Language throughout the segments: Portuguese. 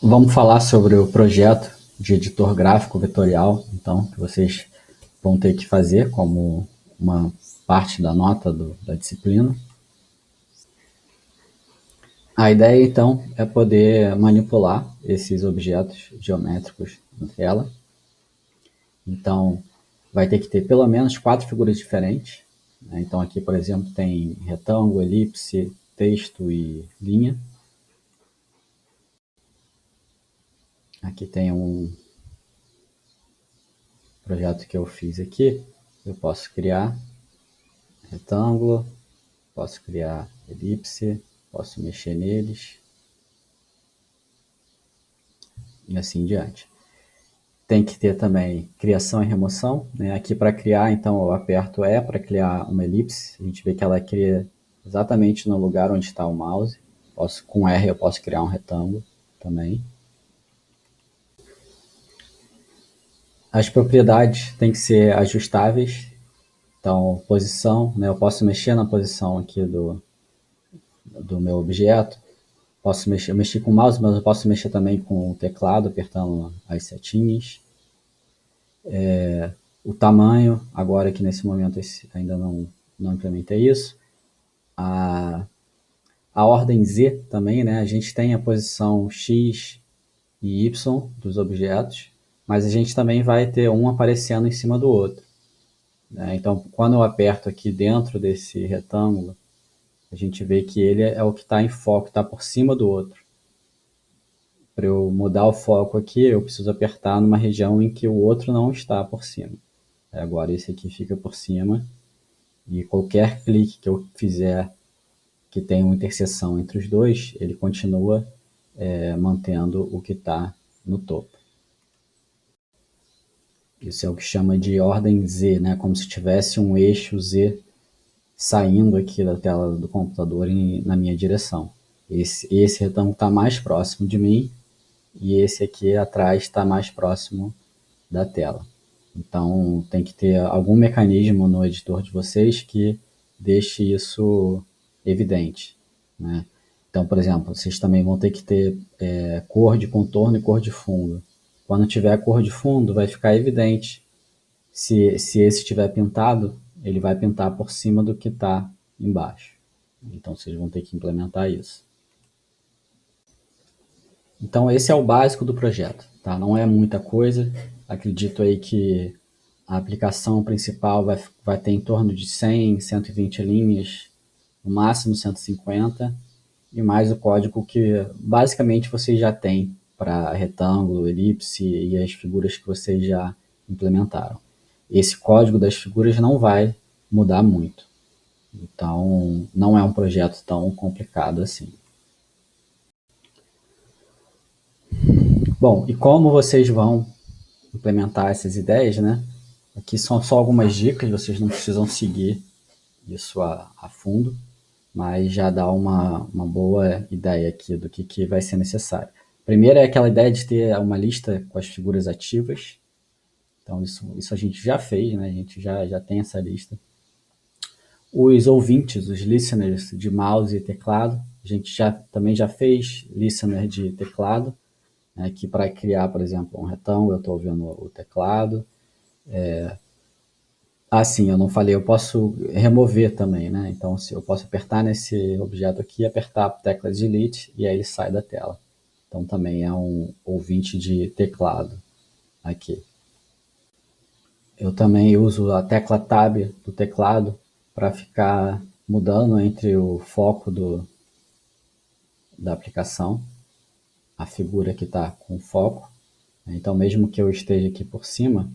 Vamos falar sobre o projeto de editor gráfico vetorial, então, que vocês vão ter que fazer como uma parte da nota da disciplina. A ideia, então, é poder manipular esses objetos geométricos na tela. Então, vai ter que ter pelo menos 4 figuras diferentes. Então, aqui, por exemplo, tem retângulo, elipse, texto e linha. Aqui tem um projeto que eu fiz aqui. Eu posso criar retângulo, posso criar elipse, posso mexer neles e assim em diante. Tem que ter também criação e remoção, né? Aqui para criar, então eu aperto E para criar uma elipse. A gente vê que ela cria exatamente no lugar onde está o mouse. Com R eu posso criar um retângulo também. As propriedades têm que ser ajustáveis. Então, posição, né? Eu posso mexer na posição aqui do meu objeto. Eu mexi com o mouse, mas eu posso mexer também com o teclado, apertando as setinhas. O tamanho, agora que nesse momento ainda não implementei isso. A ordem Z também, né? A gente tem a posição X e Y dos objetos, mas a gente também vai ter um aparecendo em cima do outro. Né? Então, quando eu aperto aqui dentro desse retângulo, a gente vê que ele é o que está em foco, está por cima do outro. Para eu mudar o foco aqui, eu preciso apertar numa região em que o outro não está por cima. Agora esse aqui fica por cima, e qualquer clique que eu fizer que tenha uma interseção entre os dois, ele continua mantendo o que está no topo. Isso é o que chama de ordem Z, né? Como se tivesse um eixo Z saindo aqui da tela do computador na minha direção. Esse retângulo está mais próximo de mim e esse aqui atrás está mais próximo da tela. Então tem que ter algum mecanismo no editor de vocês que deixe isso evidente. Né? Então, por exemplo, vocês também vão ter que ter cor de contorno e cor de fundo. Quando tiver cor de fundo, vai ficar evidente. Se esse estiver pintado, ele vai pintar por cima do que está embaixo. Então vocês vão ter que implementar isso. Então esse é o básico do projeto, tá? Não é muita coisa. Acredito aí que a aplicação principal vai ter em torno de 100, 120 linhas, no máximo 150, e mais o código que basicamente vocês já têm para retângulo, elipse e as figuras que vocês já implementaram. Esse código das figuras não vai mudar muito. Então, não é um projeto tão complicado assim. Bom, e como vocês vão implementar essas ideias, né? Aqui são só algumas dicas, vocês não precisam seguir isso a fundo, mas já dá uma boa ideia aqui do que vai ser necessário. Primeiro é aquela ideia de ter uma lista com as figuras ativas. Então, isso a gente já fez, né? A gente já tem essa lista. Os ouvintes, os listeners de mouse e teclado, a gente também já fez listener de teclado, né? Que para criar, por exemplo, um retângulo, eu estou ouvindo o teclado. Sim, eu não falei, eu posso remover também, né? Então, se eu posso apertar nesse objeto aqui, apertar a tecla Delete e aí ele sai da tela. Então, também é um ouvinte de teclado aqui. Eu também uso a tecla Tab do teclado para ficar mudando entre o foco da aplicação, a figura que está com foco. Então, mesmo que eu esteja aqui por cima,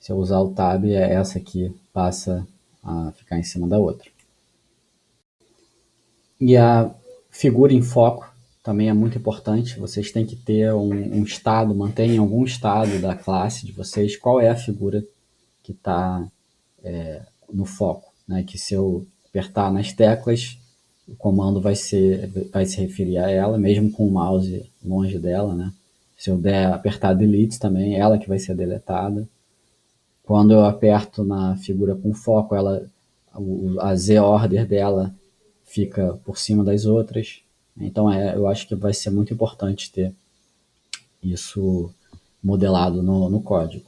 se eu usar o Tab, essa aqui passa a ficar em cima da outra. E a figura em foco também é muito importante. Vocês têm que ter um estado, mantenham algum estado da classe de vocês, qual é a figura que está no foco. Né? Que se eu apertar nas teclas, o comando vai se referir a ela, mesmo com o mouse longe dela. Né? Se eu apertar Delete também, ela que vai ser deletada. Quando eu aperto na figura com foco, a Z-order dela fica por cima das outras. Então eu acho que vai ser muito importante ter isso modelado no código.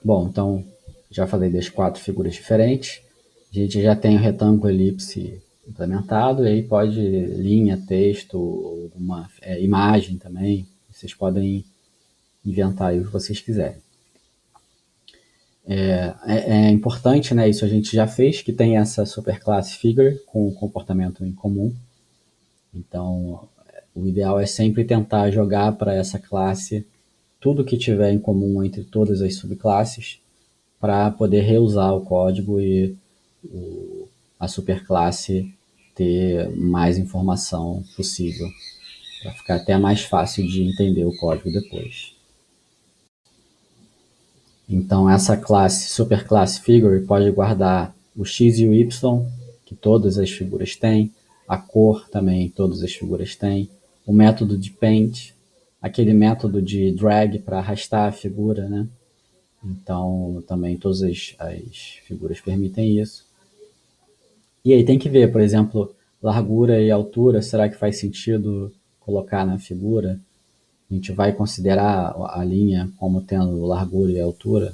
Bom, então já falei das 4 figuras diferentes. A gente já tem o retângulo, elipse implementado, e aí pode linha, texto, alguma imagem também. Vocês podem inventar aí o que vocês quiserem. É importante, né? Isso a gente já fez, que tem essa superclasse figure com comportamento em comum. Então, o ideal é sempre tentar jogar para essa classe tudo que tiver em comum entre todas as subclasses para poder reusar o código e a superclasse ter mais informação possível, para ficar até mais fácil de entender o código depois. Então essa classe, superclasse figure, pode guardar o x e o y, que todas as figuras têm, a cor também todas as figuras têm, o método de paint, aquele método de drag para arrastar a figura, né? Então também todas as figuras permitem isso. E aí tem que ver, por exemplo, largura e altura, será que faz sentido colocar na figura? A gente vai considerar a linha como tendo largura e altura?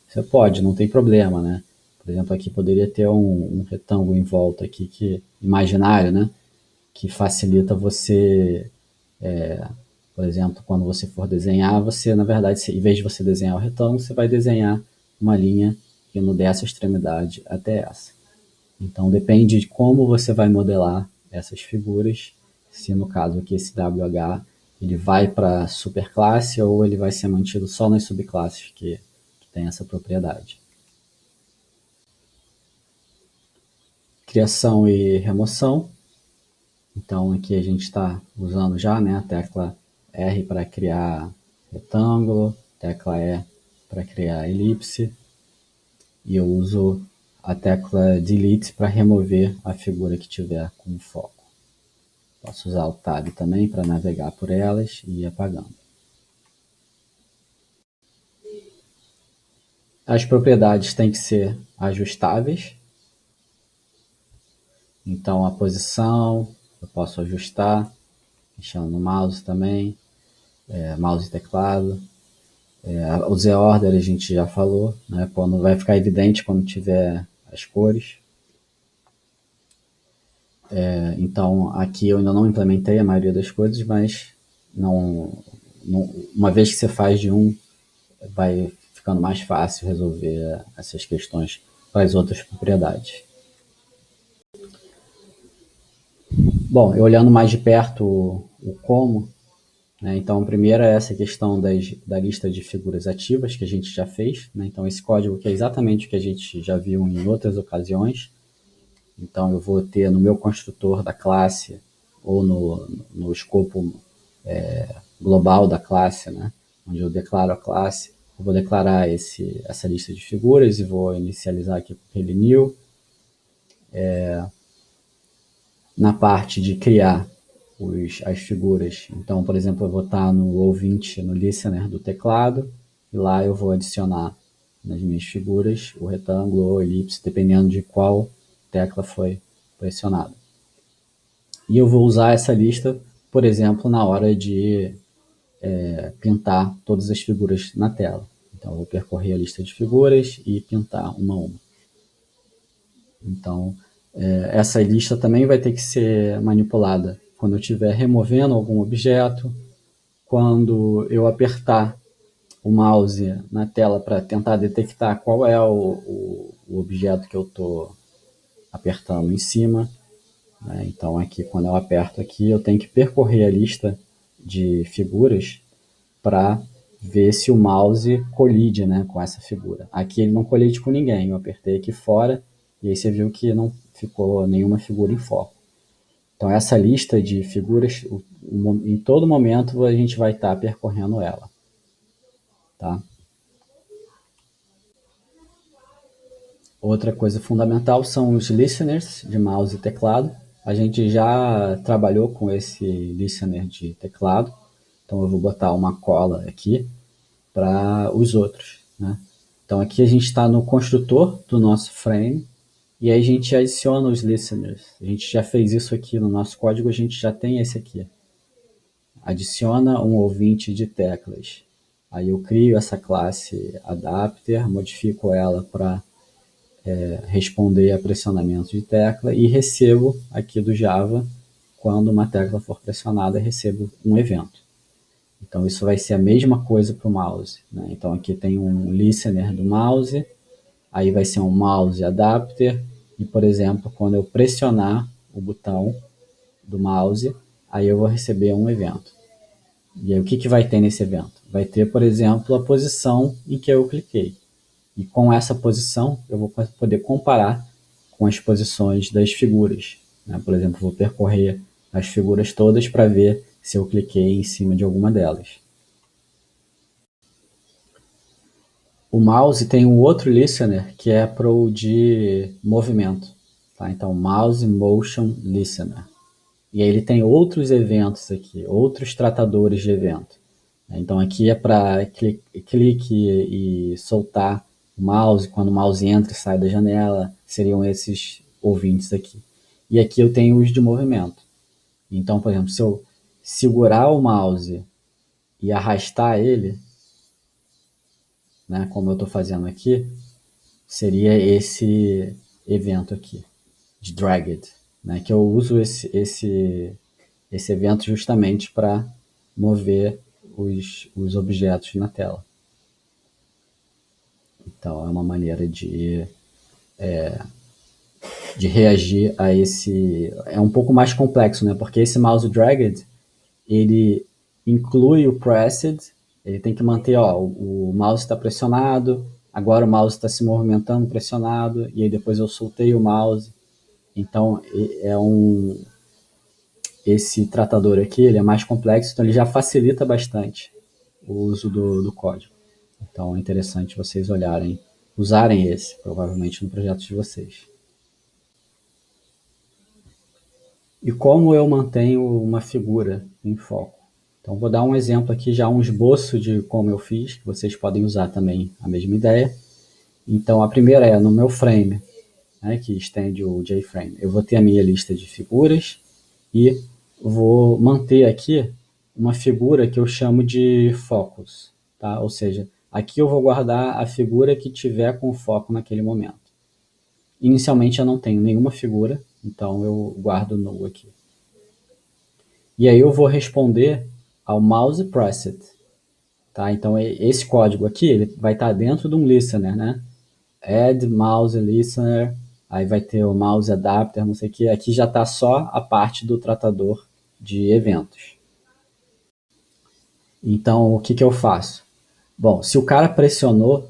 Você pode, não tem problema, né? Por exemplo, aqui poderia ter um retângulo em volta aqui, que imaginário, né? Que facilita você, por exemplo, quando você for desenhar, você, na verdade, em vez de você desenhar o retângulo, você vai desenhar uma linha indo dessa extremidade até essa. Então depende de como você vai modelar essas figuras, se no caso aqui esse WH ele vai para a superclasse ou ele vai ser mantido só nas subclasses que tem essa propriedade. Criação e remoção. Então aqui a gente está usando já, né, a tecla R para criar retângulo, tecla E para criar elipse, e eu uso a tecla Delete para remover a figura que tiver com foco. Posso usar o Tab também para navegar por elas e ir apagando. As propriedades têm que ser ajustáveis. Então a posição eu posso ajustar, mexendo no mouse também, mouse e teclado. O Z-Order a gente já falou, né? Quando vai ficar evidente quando tiver as cores. Então aqui eu ainda não implementei a maioria das coisas, mas uma vez que você faz de um, vai ficando mais fácil resolver essas questões para as outras propriedades. Bom, eu olhando mais de perto o como, né? Então, primeiro é essa questão da lista de figuras ativas que a gente já fez, né? Então, esse código que é exatamente o que a gente já viu em outras ocasiões. Então, eu vou ter no meu construtor da classe ou no escopo global da classe, né? Onde eu declaro a classe, eu vou declarar essa lista de figuras e vou inicializar aqui com aquele new. Na parte de criar as figuras, então, por exemplo, eu vou estar no ouvinte, no listener do teclado, e lá eu vou adicionar nas minhas figuras o retângulo ou elipse, dependendo de qual tecla foi pressionada. E eu vou usar essa lista, por exemplo, na hora de pintar todas as figuras na tela. Então, eu vou percorrer a lista de figuras e pintar uma a uma. Então, essa lista também vai ter que ser manipulada quando eu estiver removendo algum objeto, quando eu apertar o mouse na tela para tentar detectar qual é o objeto que eu estou apertando em cima. Né? Então, aqui, quando eu aperto aqui, eu tenho que percorrer a lista de figuras para ver se o mouse colide, né, com essa figura. Aqui ele não colide com ninguém, eu apertei aqui fora e aí você viu que não ficou nenhuma figura em foco. Então essa lista de figuras, em todo momento a gente vai estar percorrendo ela. Tá? Outra coisa fundamental são os listeners de mouse e teclado. A gente já trabalhou com esse listener de teclado, então eu vou botar uma cola aqui para os outros. Né? Então aqui a gente está no construtor do nosso frame e aí a gente adiciona os listeners. A gente já fez isso aqui no nosso código, a gente já tem esse aqui. Adiciona um ouvinte de teclas. Aí eu crio essa classe adapter, modifico ela para responder a pressionamento de tecla e recebo aqui do Java, quando uma tecla for pressionada, recebo um evento. Então isso vai ser a mesma coisa para o mouse, né? Então aqui tem um listener do mouse, aí vai ser um mouse adapter, e por exemplo, quando eu pressionar o botão do mouse, aí eu vou receber um evento. E aí o que vai ter nesse evento? Vai ter, por exemplo, a posição em que eu cliquei. E com essa posição eu vou poder comparar com as posições das figuras, né? Por exemplo, vou percorrer as figuras todas para ver se eu cliquei em cima de alguma delas. O mouse tem um outro listener que é para o de movimento. Tá? Então, Mouse Motion Listener. E aí ele tem outros eventos aqui, outros tratadores de evento. Então aqui é para clique e soltar o mouse, quando o mouse entra e sai da janela, seriam esses ouvintes aqui. E aqui eu tenho os de movimento. Então, por exemplo, se eu segurar o mouse e arrastar ele, né, como eu estou fazendo aqui, seria esse evento aqui, de dragged, né, que eu uso esse evento justamente para mover os objetos na tela. Então é uma maneira de reagir a esse... É um pouco mais complexo, né? Porque esse mouse dragged, ele inclui o pressed, ele tem que manter, ó, o mouse está pressionado, agora o mouse está se movimentando pressionado, e aí depois eu soltei o mouse. Então esse tratador aqui, ele é mais complexo, então ele já facilita bastante o uso do código. Então é interessante vocês usarem esse, provavelmente no projeto de vocês. E como eu mantenho uma figura em foco? Então vou dar um exemplo aqui, já um esboço de como eu fiz, que vocês podem usar também a mesma ideia. Então a primeira é no meu frame, né, que estende o JFrame. Eu vou ter a minha lista de figuras e vou manter aqui uma figura que eu chamo de focus, tá? Ou seja, aqui eu vou guardar a figura que tiver com foco naquele momento. Inicialmente eu não tenho nenhuma figura, então eu guardo null aqui. E aí eu vou responder ao mouse preset, tá? Então esse código aqui, ele vai estar dentro de um listener, né? Add mouse listener, aí vai ter o mouse adapter, não sei o que. Aqui já está só a parte do tratador de eventos. Então o que eu faço? Bom, se o cara pressionou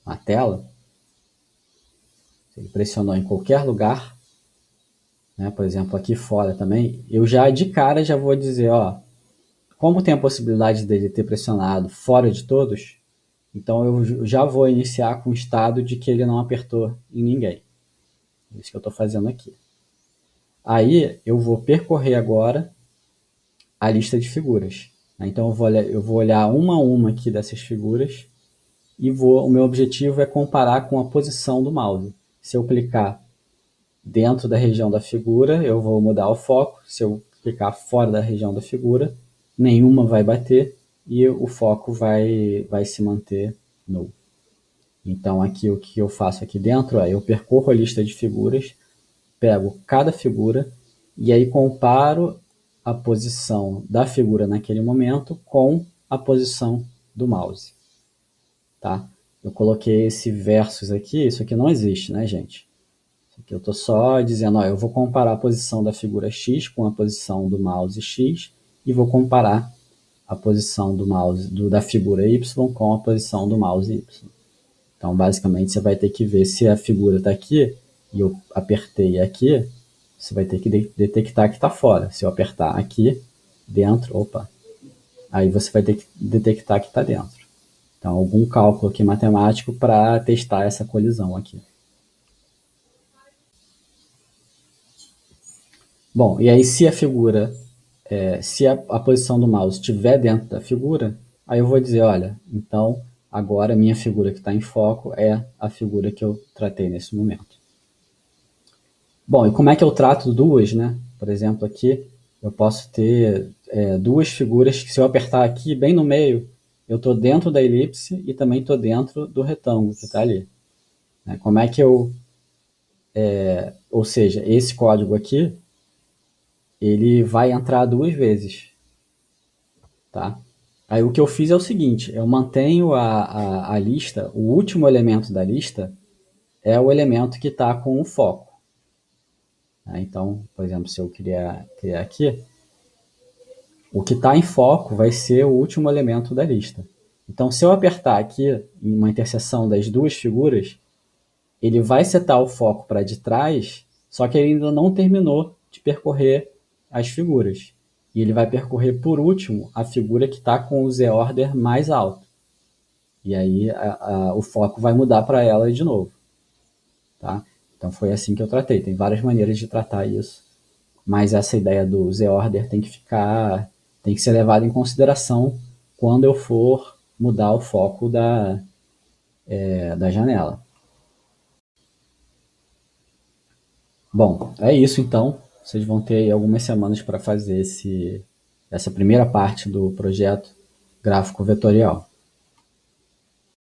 na tela, se ele pressionou em qualquer lugar, né, por exemplo aqui fora também, eu já de cara já vou dizer, ó, como tem a possibilidade dele ter pressionado fora de todos, então eu já vou iniciar com o estado de que ele não apertou em ninguém. É isso que eu estou fazendo aqui. Aí eu vou percorrer agora a lista de figuras. Então eu vou olhar uma a uma aqui dessas figuras e o meu objetivo é comparar com a posição do mouse. Se eu clicar dentro da região da figura, eu vou mudar o foco. Se eu clicar fora da região da figura, nenhuma vai bater e o foco vai se manter null. Então aqui o que eu faço aqui dentro é eu percorro a lista de figuras, pego cada figura e aí comparo a posição da figura naquele momento com a posição do mouse. Tá? Eu coloquei esse versus aqui, isso aqui não existe, né, gente? Isso aqui eu estou só dizendo, ó, eu vou comparar a posição da figura X com a posição do mouse X e vou comparar a posição do mouse da figura Y com a posição do mouse Y. Então, basicamente, você vai ter que ver se a figura está aqui e eu apertei aqui, você vai ter que detectar que está fora. Se eu apertar aqui, dentro, opa, aí você vai ter que detectar que está dentro. Então, algum cálculo aqui matemático para testar essa colisão aqui. Bom, e aí se a figura, se a posição do mouse estiver dentro da figura, aí eu vou dizer, olha, então agora a minha figura que está em foco é a figura que eu tratei nesse momento. Bom, e como é que eu trato duas, né? Por exemplo, aqui eu posso ter duas figuras que se eu apertar aqui bem no meio, eu estou dentro da elipse e também estou dentro do retângulo que está ali. Né? Como é que eu... Ou seja, esse código aqui, ele vai entrar duas vezes, tá? Aí o que eu fiz é o seguinte, eu mantenho a lista, o último elemento da lista é o elemento que está com o foco. Né? Então, por exemplo, se eu criar aqui, o que está em foco vai ser o último elemento da lista. Então, se eu apertar aqui em uma interseção das duas figuras, ele vai setar o foco para de trás, só que ele ainda não terminou de percorrer as figuras. E ele vai percorrer por último a figura que está com o z-order mais alto. E aí o foco vai mudar para ela de novo. Tá? Então foi assim que eu tratei. Tem várias maneiras de tratar isso, mas essa ideia do z-order tem que ser levada em consideração quando eu for mudar o foco da janela. Bom, é isso então. Vocês vão ter aí algumas semanas para fazer essa primeira parte do projeto gráfico vetorial.